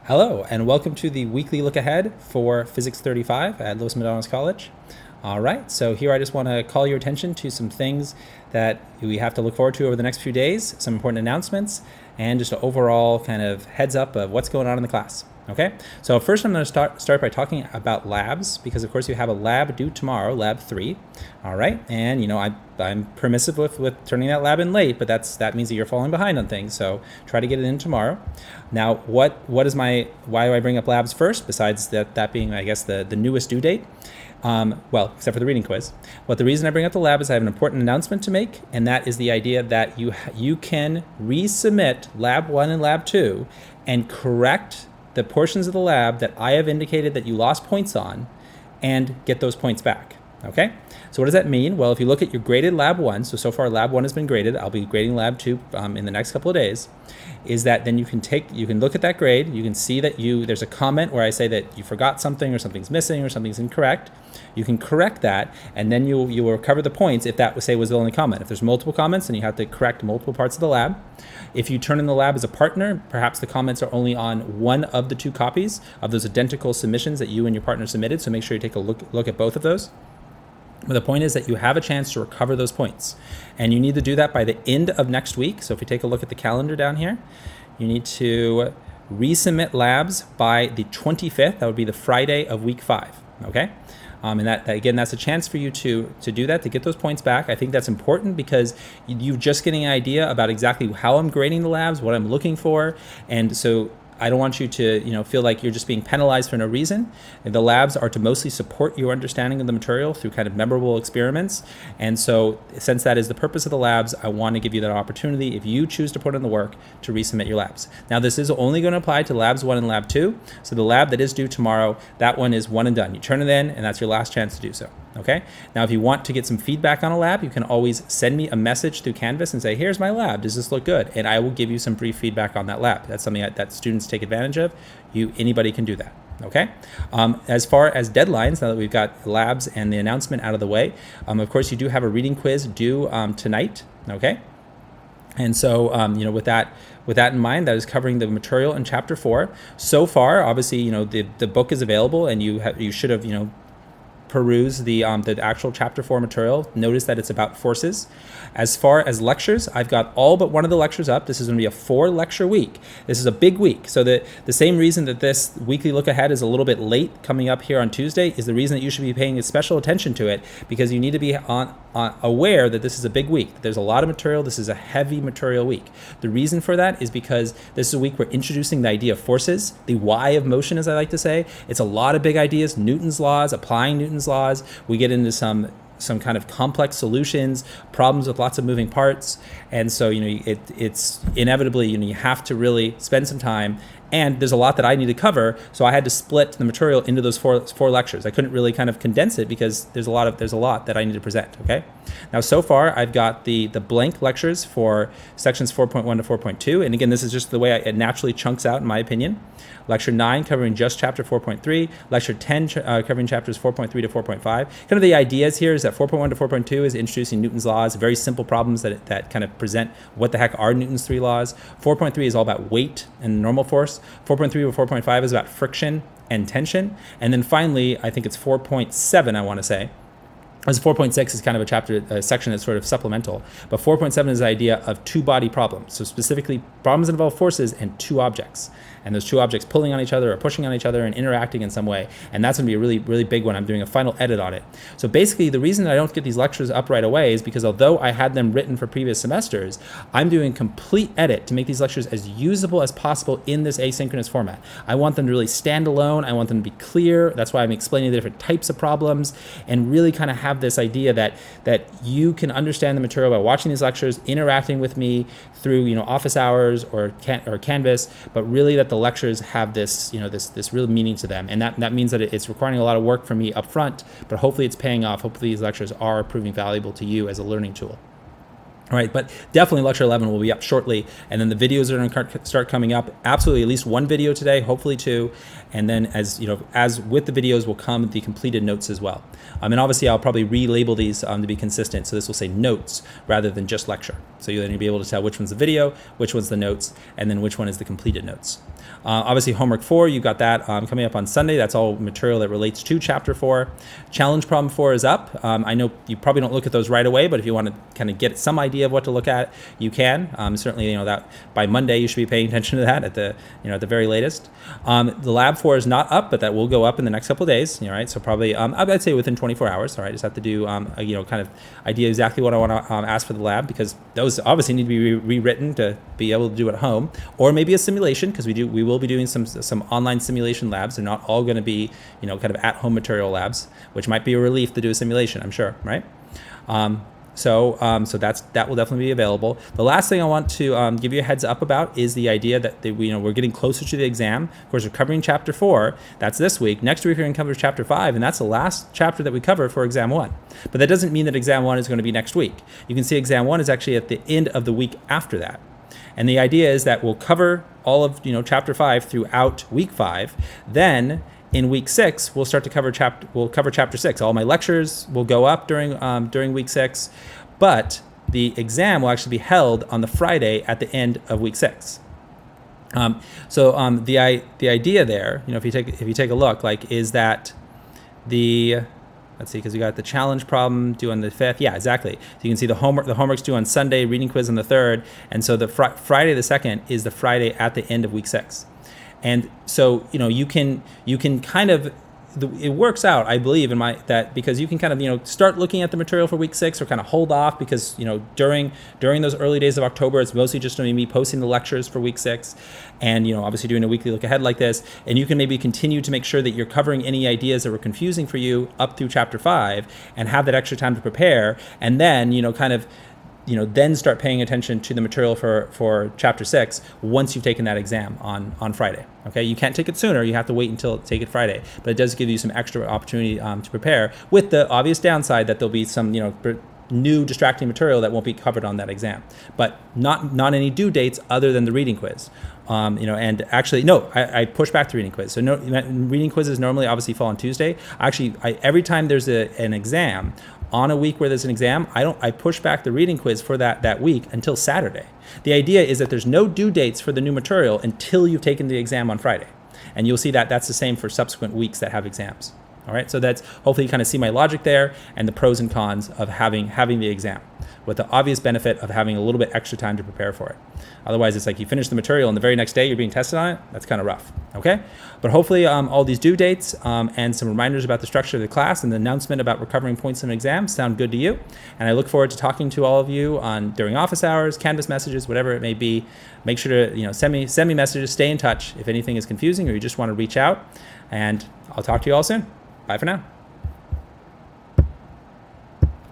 Hello, and welcome to the weekly look ahead for Physics 35 at Los Medanos College. All right, so here I just want to call your attention to some things that we have to look forward to over the next few days, some important announcements, and just an overall kind of heads up of what's going on in the class. Okay, so first I'm going to start by talking about labs, because of course you have a lab due tomorrow, lab 3. All right, and I'm permissive with turning that lab in late, but that means that you're falling behind on things, so try to get it in tomorrow. Now, why do I bring up labs first, besides that being, I guess, the newest due date? Well, except for the reading quiz. But the reason I bring up the lab is I have an important announcement to make, and that is the idea that you can resubmit lab 1 and lab 2 and correct the portions of the lab that I have indicated that you lost points on and get those points back. Okay, so what does that mean? Well, if you look at your graded lab 1, so far lab 1 has been graded, I'll be grading lab 2 in the next couple of days, is that then you can look at that grade, you can see that there's a comment where I say that you forgot something or something's missing or something's incorrect. You can correct that, and then you will recover the points if that, say, was the only comment. If there's multiple comments, then you have to correct multiple parts of the lab. If you turn in the lab as a partner, perhaps the comments are only on one of the 2 copies of those identical submissions that you and your partner submitted, so make sure you take a look at both of those. But the point is that you have a chance to recover those points, and you need to do that by the end of next week. So if you take a look at the calendar down here, you need to resubmit labs by the 25th. That would be the Friday of week 5. Okay, and that again, that's a chance for you to do that, to get those points back. I think that's important because you're just getting an idea about exactly how I'm grading the labs, what I'm looking for, and so I don't want you to, feel like you're just being penalized for no reason. And the labs are to mostly support your understanding of the material through kind of memorable experiments. And so since that is the purpose of the labs, I want to give you that opportunity, if you choose to put in the work, to resubmit your labs. Now, this is only going to apply to labs 1 and lab 2. So the lab that is due tomorrow, that one is one and done. You turn it in, and that's your last chance to do so. Okay. Now, if you want to get some feedback on a lab, you can always send me a message through Canvas and say, here's my lab. Does this look good? And I will give you some brief feedback on that lab. That's something that students take advantage of. Anybody can do that. Okay. As far as deadlines, now that we've got labs and the announcement out of the way, of course, you do have a reading quiz due tonight. Okay. And so, with that in mind, that is covering the material in chapter 4. So far, obviously, the book is available, and you should have, peruse the actual chapter 4 material. Notice that it's about forces. As far as lectures, I've got all but one of the lectures up. This is going to be a 4-lecture week. This is a big week. So the same reason that this weekly look ahead is a little bit late coming up here on Tuesday is the reason that you should be paying special attention to it, because you need to be aware that this is a big week. There's a lot of material. This is a heavy material week. The reason for that is because this is a week we're introducing the idea of forces, the why of motion, as I like to say. It's a lot of big ideas, Newton's laws, applying Newton's laws. We get into some kind of complex solutions, problems with lots of moving parts. And so, it's inevitably, you have to really spend some time, and there's a lot that I need to cover. So I had to split the material into those four lectures. I couldn't really kind of condense it because there's a lot that I need to present. Okay. Now, so far I've got the blank lectures for sections 4.1 to 4.2. And again, this is just the way it naturally chunks out, in my opinion. Lecture 9 covering just chapter 4.3, lecture 10 covering chapters 4.3 to 4.5. Kind of the ideas here is that 4.1 to 4.2 is introducing Newton's laws, very simple problems that kind of present what the heck are Newton's 3 laws. 4.3 is all about weight and normal force. 4.3 to 4.5 is about friction and tension. And then finally, I think it's 4.7, I want to say. As 4.6 is kind of a section that's sort of supplemental, but 4.7 is the idea of 2-body problems. So specifically, problems that involve forces and 2 objects. And those 2 objects pulling on each other or pushing on each other and interacting in some way. And that's going to be a really, really big one. I'm doing a final edit on it. So basically, the reason that I don't get these lectures up right away is because although I had them written for previous semesters, I'm doing complete edit to make these lectures as usable as possible in this asynchronous format. I want them to really stand alone. I want them to be clear. That's why I'm explaining the different types of problems and really kind of have this idea that you can understand the material by watching these lectures, interacting with me through office hours or Canvas, but really that the lectures have this this real meaning to them, and that means that it's requiring a lot of work from me up front, but hopefully it's paying off. Hopefully these lectures are proving valuable to you as a learning tool. All right, but definitely lecture 11 will be up shortly, and then the videos are going to start coming up. Absolutely, at least one video today, hopefully two, and then as you know, as with the videos will come the completed notes as well. And obviously, I'll probably relabel these to be consistent. So this will say notes rather than just lecture. So you'll then be able to tell which one's the video, which one's the notes, and then which one is the completed notes. Obviously, homework 4, you've got that coming up on Sunday. That's all material that relates to chapter 4. Challenge problem 4 is up. I know you probably don't look at those right away, but if you want to kind of get some idea of what to look at, you can. Certainly, you know that by Monday you should be paying attention to that at the at the very latest. The lab 4 is not up, but that will go up in the next couple of days. All right, so probably I'd say within 24 hours. All right, just have to do kind of idea exactly what I want to ask for the lab, because those obviously need to be rewritten to be able to do at home, or maybe a simulation, because we will be doing some online simulation labs. They're not all going to be kind of at home material labs, which might be a relief to do a simulation, I'm sure, right? So that will definitely be available. The last thing I want to give you a heads up about is the idea that we're getting closer to the exam. Of course, we're covering chapter 4. That's this week. Next week we're going to cover chapter 5, and that's the last chapter that we cover for exam 1. But that doesn't mean that exam 1 is going to be next week. You can see exam 1 is actually at the end of the week after that. And the idea is that we'll cover all of chapter 5 throughout week 5. Then in week 6, we'll start to cover chapter 6. All my lectures will go up during week 6, but the exam will actually be held on the Friday at the end of week 6. The idea there, if you take a look, is that let's see, because we got the challenge problem due on the 5th. Yeah, exactly. So you can see the homework's due on Sunday, reading quiz on the 3rd, and so the Friday the 2nd is the Friday at the end of week 6. And so you can kind of, it works out, I believe, because you can kind of start looking at the material for week 6, or kind of hold off, because during those early days of October, it's mostly just going to be me posting the lectures for week 6, and obviously doing a weekly look ahead like this. And you can maybe continue to make sure that you're covering any ideas that were confusing for you up through chapter 5, and have that extra time to prepare, and then then start paying attention to the material for chapter 6 once you've taken that exam on Friday. Okay, you can't take it sooner. You have to wait until take it Friday, but it does give you some extra opportunity to prepare, with the obvious downside that there'll be some new distracting material that won't be covered on that exam, but not any due dates other than the reading quiz. And actually, no, I push back the reading quiz. So no, reading quizzes normally obviously fall on Tuesday. Every time there's an exam, on a week where there's an exam, I push back the reading quiz for that week until Saturday. The idea is that there's no due dates for the new material until you've taken the exam on Friday. And you'll see that that's the same for subsequent weeks that have exams. All right, so that's, hopefully you kind of see my logic there, and the pros and cons of having the exam, with the obvious benefit of having a little bit extra time to prepare for it. Otherwise, it's like you finish the material and the very next day you're being tested on it. That's kind of rough, okay? But hopefully all these due dates and some reminders about the structure of the class and the announcement about recovering points in exams sound good to you. And I look forward to talking to all of you during office hours, Canvas messages, whatever it may be. Make sure to send me messages, stay in touch if anything is confusing or you just want to reach out. And I'll talk to you all soon. Bye for now.